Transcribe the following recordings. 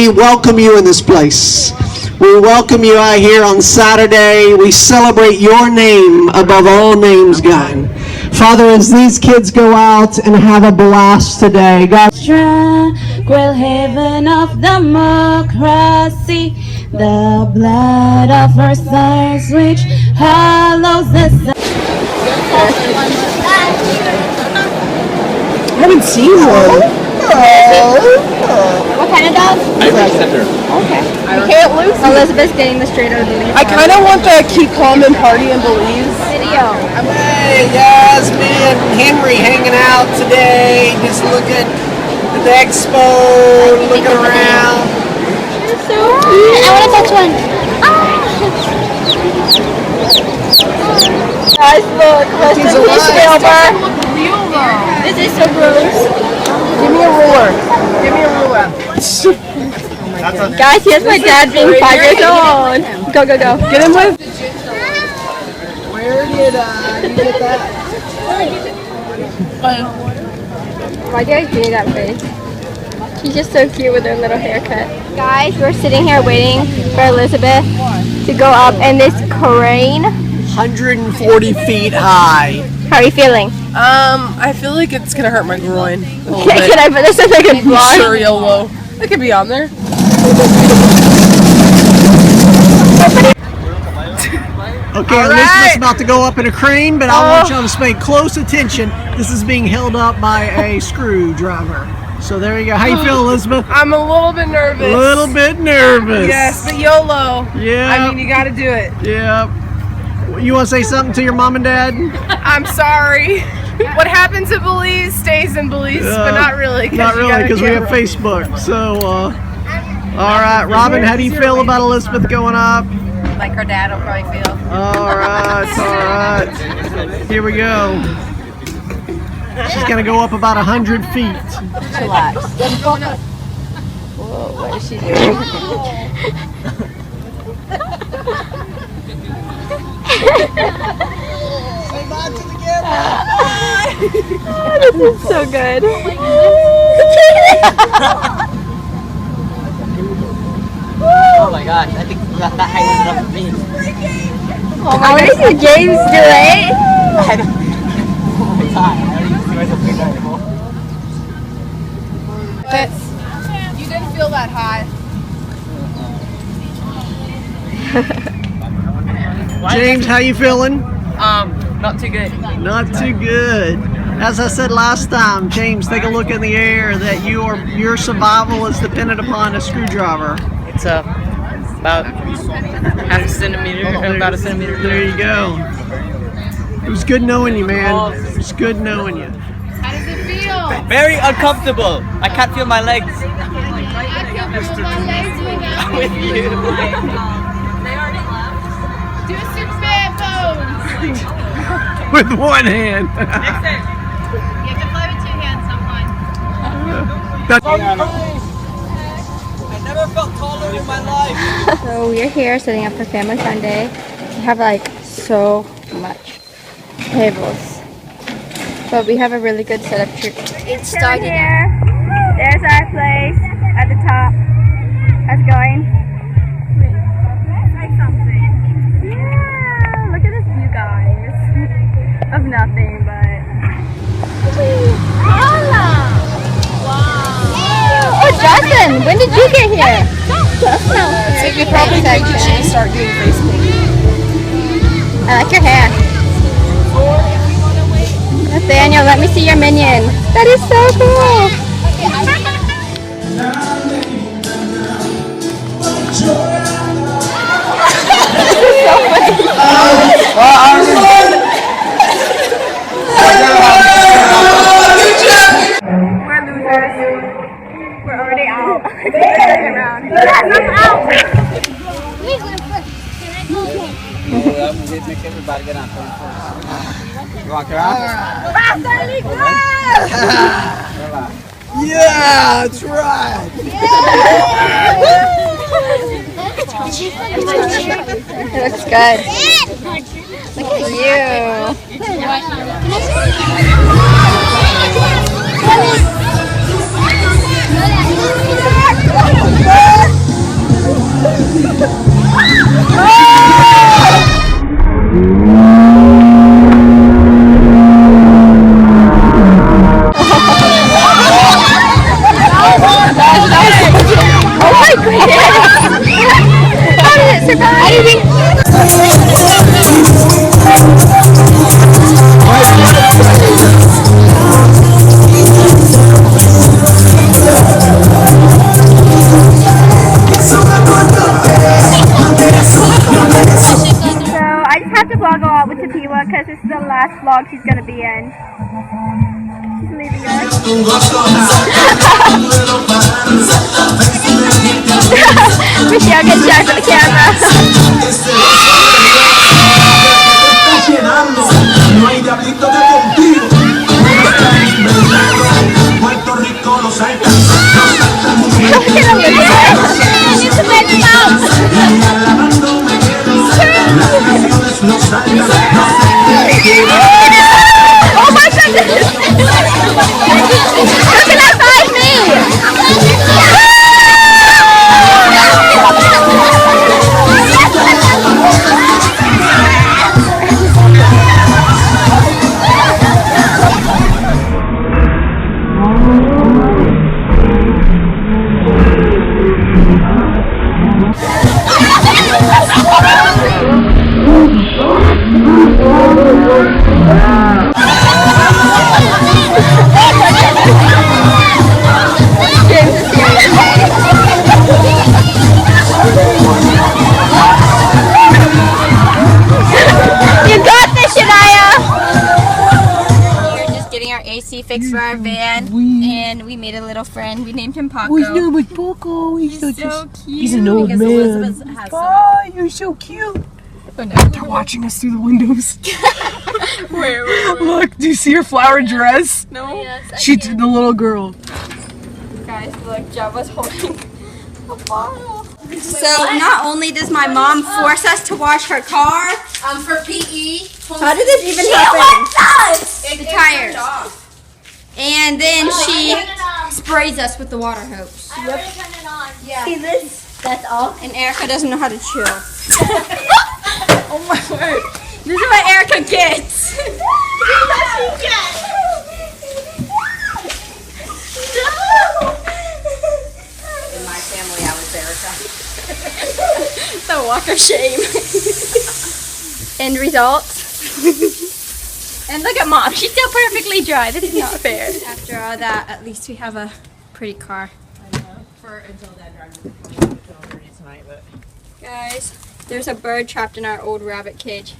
we welcome you in this place. We welcome you out here on Saturday. We celebrate your name above all names, God. Father, as these kids go out and have a blast today, God. Tranquil haven of democracy, the blood of our sires which hallows the sun. I haven't seen one. What kind of dog? Irish Setter. Okay. You can't lose. Elizabeth's getting the straight out of Belize. I kind of want to keep calm and party in Belize. Video. Hey guys, me and Henry hanging out today, just looking at the expo, looking around. You're so cute. I want to touch one. Guys, look. Rest in peace, Wilbur. This is so gross. Give me a ruler. Give me a ruler. Guys, here's my dad being 5 years old. Go, go, go. Get him with. Where did you get that? Why do I do that face? She's just so cute with her little haircut. Guys, we're sitting here waiting for Elizabeth to go up in this crane. 140 feet high. How are you feeling? I feel like it's gonna hurt my groin. Can I put this in like a vlog? Sure, YOLO. It could be on there. Okay, Elizabeth's about to go up in a crane, but I want y'all to pay close attention. This is being held up by a screwdriver. So there you go. How you feel, Elizabeth? I'm a little bit nervous. A little bit nervous. Yes, but YOLO. Yeah. I mean, you gotta do it. Yeah. You want to say something to your mom and dad? I'm sorry. What happens in Belize stays in Belize, but not really. Not really, because we have Facebook. So, all right, Robin, how do you feel about Elizabeth going up? Like her dad will probably feel. All right. Here we go. She's gonna go up about 100 feet. Relax. Whoa, what is she doing? Say bye to the camera. This is so good. Oh my gosh, I think that height is enough for me. I want to see James do it. I don't it's high. I don't even see myself being anymore. You didn't feel that high. James, how you feeling? Not too good. Not too good. As I said last time, James, take a look in the air that your survival is dependent upon a screwdriver. It's about half a centimeter, about a centimeter. There you go. It was good knowing you, man. It was good knowing you. How does it feel? Very uncomfortable. I can't feel my legs. I can't feel my legs With you. Do some fan pose. With one hand. You have to play with two hands sometimes. I never felt taller in my life. So we're here setting up for Family Fun Day. We have like so much tables, but we have a really good setup. It's started here. There's our place at the top. How's it going? Like something. Yeah, look at this view, guys. Of nothing, but. Oh, Justin, when did you get here? Just now. So you probably think you should start doing Facebook. I like your hair. Nathaniel, let me see your minion. That is so cool. This is so funny. We're losers. We're already out. Second round. Yes, I'm out. Make everybody get on turn first. You want to cry? Yeah, that's right. It looks good. Look at you. my goodness! How did it So I just have to vlog a lot with Tapiwa because this is the last vlog she's gonna be in. She's leaving us. Michelle gets shy for the camera. Oh my goodness! How can I find me? AC fixed for our van, and we made a little friend. We named him Paco. His name was Paco. He's so cute. He's an old man. Oh, you're so cute. Oh, no. They're watching us through the windows. Where? Look, do you see her flower dress? No. Yes, She did the little girl. Guys, look, Java's holding a bottle. So not only does my mom force us to wash her car, For PE. how did this even happen? The tires. And then she sprays us with the water hose. I already turned it on. Yeah. See this? That's all. And Erica doesn't know how to chill. Oh my word. This is what Erica gets. In my family, I was Erica. The walk of shame. End result. And look at Mom. She's still perfectly dry. This is not fair. After all that, at least we have a pretty car. Until Dad drives me tonight, but. Guys, there's a bird trapped in our old rabbit cage.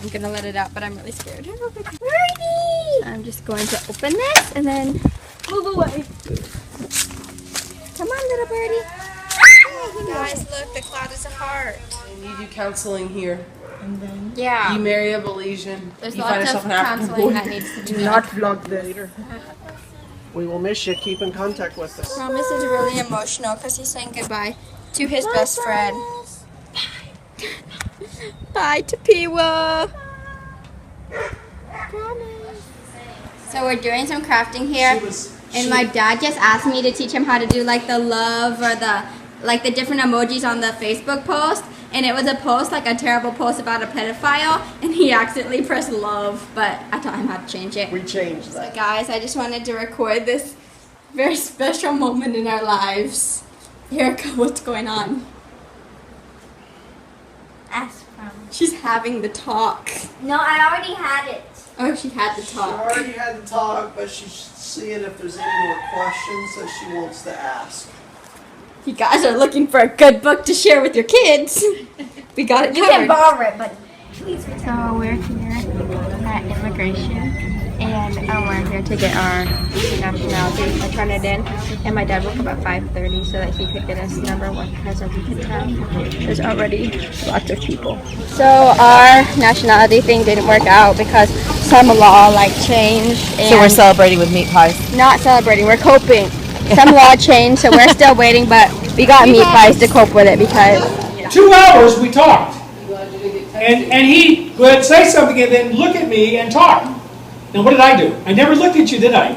I'm gonna let it out, but I'm really scared. Birdie! I'm just going to open this and then move away. Come on, little birdie. Guys, look, the cloud is a heart. And you do counseling here. Yeah. You marry a Belizean. There's you find lots yourself of an African counseling boy. that needs to be Do done. not vlog this. We will miss you. Keep in contact with us. Promise is really emotional because he's saying goodbye to his best friend. Bye. Bye to Piwa. Promise. So we're doing some crafting here, and my dad just asked me to teach him how to do like the love or the different emojis on the Facebook post. And it was a post, like a terrible post about a pedophile, and he accidentally pressed love, but I taught him how to change it. We changed that. So guys, I just wanted to record this very special moment in our lives. Erica, what's going on? Ask from. She's having the talk. No, I already had it. Oh, she had the She talk. already had the talk, but she's seeing if there's any more questions that she wants to ask. You guys are looking for a good book to share with your kids. We got it You can covered. borrow it, but please. So we're here at immigration, and we're here to get our nationality. I turned it in, and my dad woke up at 5:30 so that he could get us number one because as you can tell, there's already lots of people. So our nationality thing didn't work out because some law changed. And So we're celebrating with meat pies. not celebrating, we're coping. Some law changed, so we're still waiting, but we got meat pies to cope with it because 2 hours we talked. And he would say something and then look at me and talk. Now what did I do? I never looked at you, did I?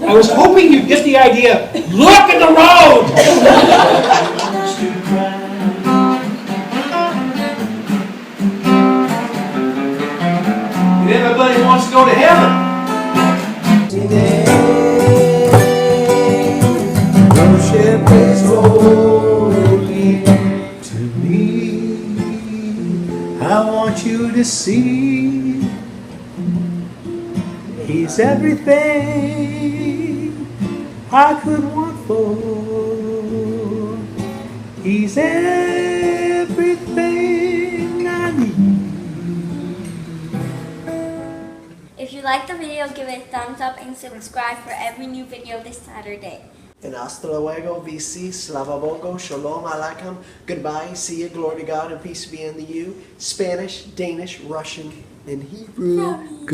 No. I was hoping you'd get the idea. Look at the road! And everybody wants to go to heaven. Ship is rolling. see. He's everything I could want for. He's everything I need. If you like the video, give it a thumbs up and subscribe for every new video this Saturday. And hasta luego, VC, slava bogo, shalom alaikum, goodbye, see you, glory to God, and peace be unto you. Spanish, Danish, Russian, and Hebrew.